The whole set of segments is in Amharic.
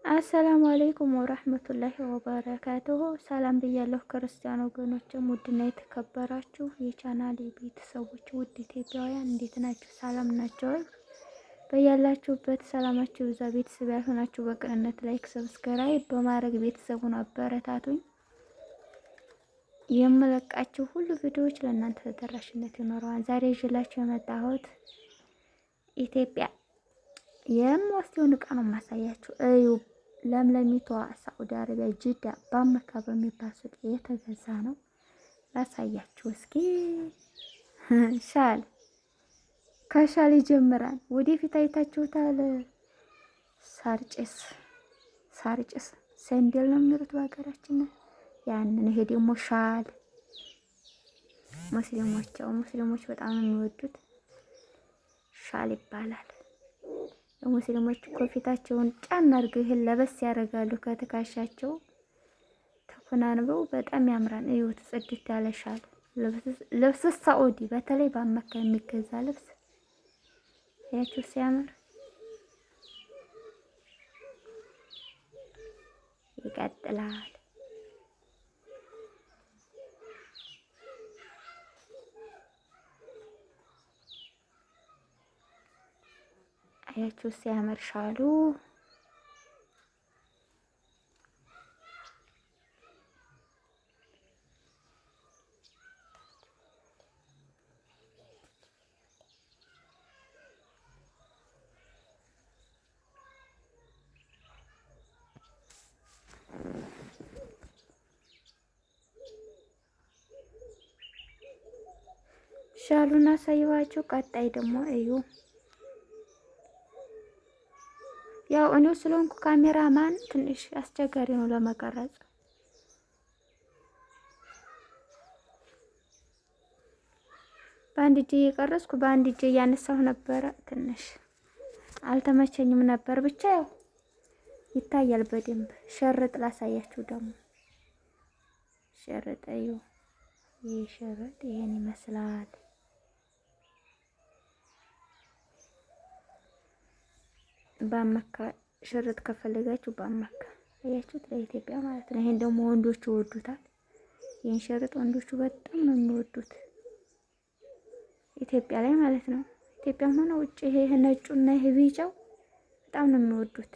አሰላሙ አለይኩም ወራህመቱላሂ ወበረካቱሁ። ሰላም ብያለሁ ክርስቲያን ወገኖችም ውድና የተከበራችሁ የቻናሌ ቤተሰቦች ውድ ኢትዮጵያውያን እንዴት ናችሁ? ሰላም ናቸው? በያላችሁበት ሰላማችሁ ይብዛ። ቤተሰብ ያልሆናችሁ በቅንነት ላይክ፣ ሰብስክራይብ በማድረግ ቤተሰቡን አበረታቱኝ። የምለቃችሁ ሁሉ ቪዲዮዎች ለእናንተ ተደራሽነት ይኖረዋል። ዛሬ ይዤላችሁ የመጣሁት ኢትዮጵያ የምወስደውን እቃ ነው የማሳያችሁ። እዩ ለምለሚቷ ሳዑዲ አረቢያ ጅዳ በመካ በሚባል ሱቅ የተገዛ ነው። ላሳያችሁ እስኪ። ሻል ከሻል ይጀምራል። ወደፊት አይታችሁታል። ሳርጭስ ሰንደል ነው የሚሉት በሀገራችን ያንን። ይሄ ደግሞ ሻል ሙስሊሞች በጣም ነው የሚወዱት። ሻል ይባላል። ሙስሊሞች ኮፊታቸውን ጫን አድርገው ይሄን ለበስ ያደርጋሉ ከትከሻቸው ተኮናንበው በጣም ያምራል። እዩት፣ ጽድት ያለ ሻል ልብስ ሳዑዲ በተለይ በመካ የሚገዛ ልብስ ያችሁ ሲያምር። ይቀጥላል። አያችሁ ሲያምር ሻሉ። ሻሉን አሳየኋችሁ። ቀጣይ ደግሞ እዩ። ያው እኔው ስለሆንኩ ካሜራማን ትንሽ አስቸጋሪ ነው ለመቀረጽ። በአንድ እጄ እየቀረጽኩ በአንድ እጄ እያነሳሁ ነበረ። ትንሽ አልተመቸኝም ነበር። ብቻ ያው ይታያል በደንብ። ሸርጥ ላሳያችሁ ደግሞ ሸርጥ እዩ። ይሄ ሸርጥ ይሄን ይመስላል። በመካ ሽርጥ ከፈለጋችሁ በመካ አያችሁት፣ ለኢትዮጵያ ማለት ነው። ይሄን ደግሞ ወንዶቹ ይወዱታል። ይሄን ሽርጥ ወንዶቹ በጣም ነው የሚወዱት ኢትዮጵያ ላይ ማለት ነው። ኢትዮጵያም ሆነ ውጭ ይሄ ነጩና ይሄ ቢጫው በጣም ነው የሚወዱት።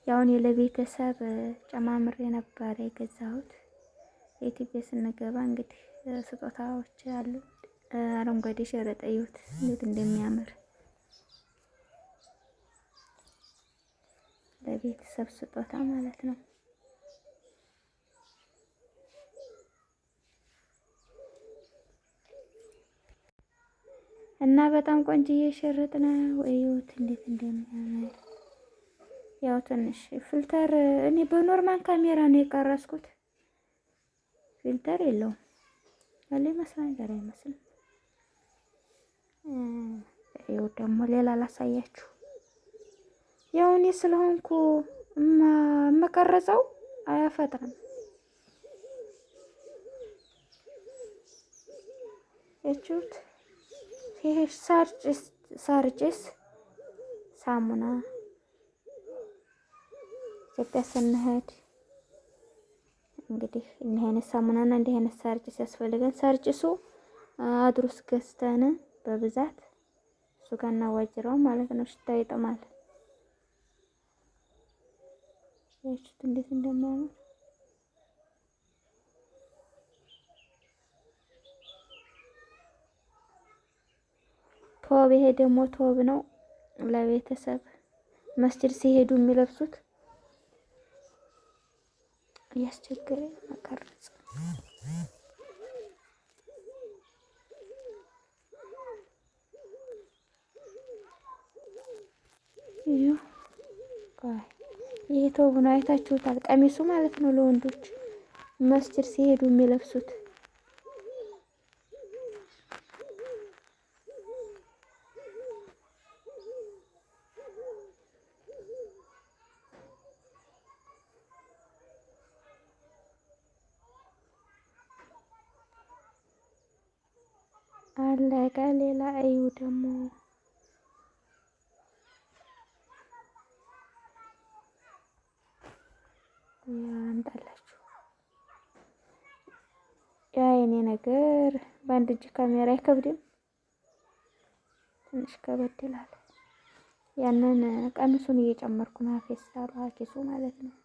ያው እኔ ለቤተሰብ ጨማምሬ ነበር የገዛሁት። ኢትዮጵያ ስንገባ እንግዲህ ስጦታዎች አሉ። አረንጓዴ ሸርጥ እዩት እንዴት እንደሚያምር ለቤተሰብ ስጦታ ማለት ነው። እና በጣም ቆንጆዬ ሸርጥ ነው። እዩት እንዴት እንደሚያምር። ያው ትንሽ ፊልተር እኔ በኖርማል ካሜራ ነው የቀረስኩት። ፊልተር የለውም ያለ ይመስላል ነገር አይመስልም። ይኸው ደግሞ ሌላ ላሳያችሁ። ያው እኔ ስለሆንኩ መቀረጸው አያፈጥንም። እቹት ይሄ ሳርጭስ ሳሙና ኢትዮጵያ ስንሄድ እንግዲህ እንዲህ አይነት ሳሙናና እንዲህ አይነት ሳርጭስ ያስፈልገን። ሳርጭሱ አድሩስ ገዝተን በብዛት እሱ ጋር እናዋጅረው ማለት ነው። ሽታው ይጥማል። ያችሁት እንዴት እንደሚያምር ቶብ። ይሄ ደግሞ ቶብ ነው ለቤተሰብ መስጂድ ሲሄዱ የሚለብሱት። እያስቸገረኝ መቀረጽ። ይሄ ቶብ ነው። አይታችሁታል። ቀሚሱ ማለት ነው ለወንዶች መስጂድ ሲሄዱ የሚለብሱት። አለቀ። ሌላ እዩ ደግሞ ያንጣላችሁ። ያ የኔ ነገር በአንድ እጅ ካሜራ አይከብድም፣ ትንሽ ከበድ ይላል። ያንን ቀሚሱን እየጨመርኩ ነው፣ ፌስታሉ ኪሱ ማለት ነው።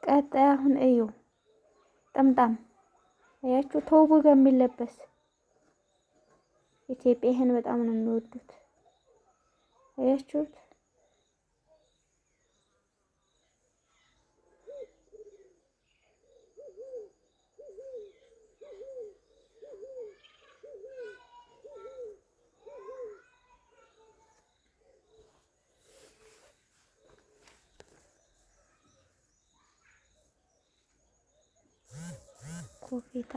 ቀጣይ አሁን እዩ ጠምጣም አያችሁ፣ ተውቡ ጋር የሚለበስ ኢትዮጵያ ይሄን በጣም ነው የሚወዱት። አያችሁት? ኮፊታ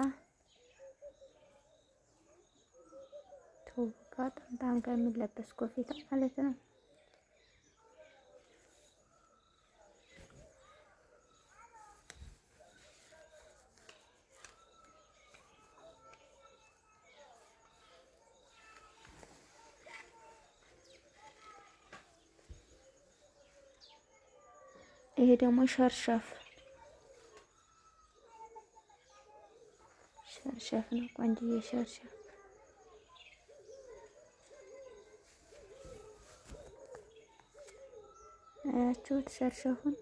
ተውቡ ጋር ጠምጣም ጋር የሚለበስ ኮፊታ ማለት ነው። ይሄ ደግሞ ሸርሸፍ ነው፣ ቆንጆዬ ሸርሸፍ። አያችሁት? ሸርሸፉን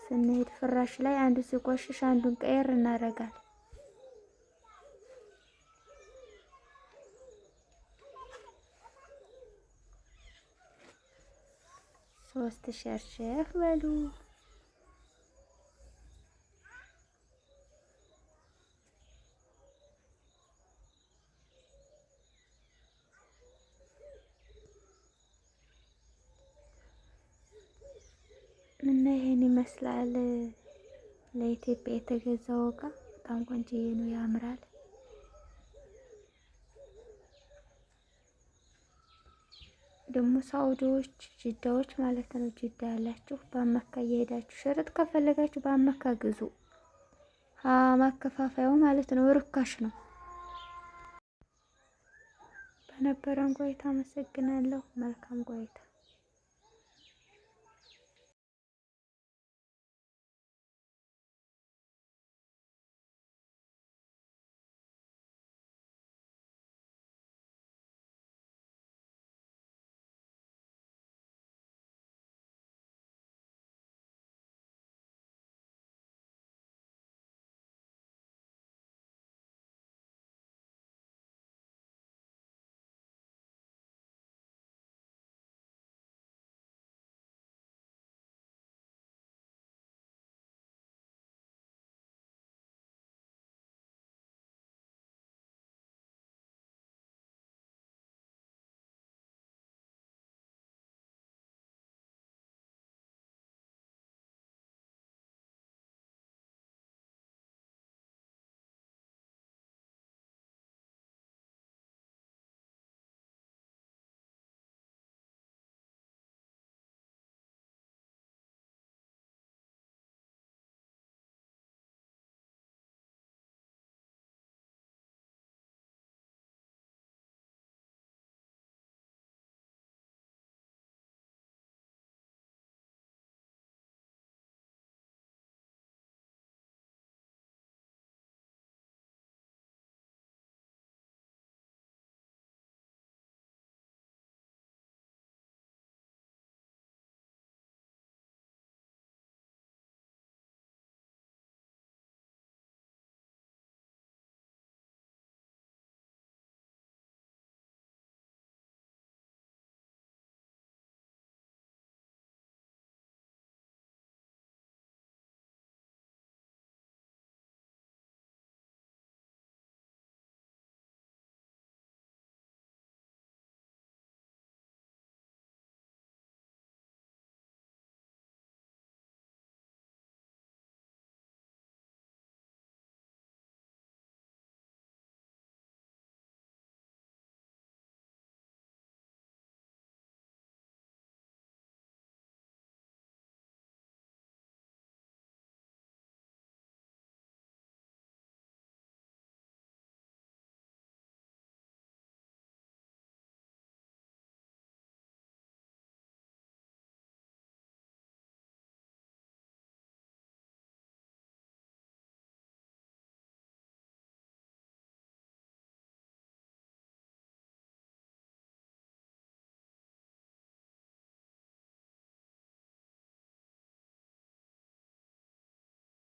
ስንሄድ ፍራሽ ላይ አንዱ ሲቆሽሽ አንዱን ቀየር እናደርጋለን። ሶስት ሸርሸፍ በሉ። እና ይሄን ይመስላል ለኢትዮጵያ የተገዛው እቃ። በጣም ቆንጆዬ ነው፣ ያምራል። ደግሞ ሳውዲዎች ጅዳዎች ማለት ነው፣ ጅዳ ያላችሁ በአመካ እየሄዳችሁ ሸርጥ ከፈለጋችሁ በአመካ ግዙ። ማከፋፈያው ማለት ነው ርካሽ ነው። በነበረን ቆይታ አመሰግናለሁ። መልካም ቆይታ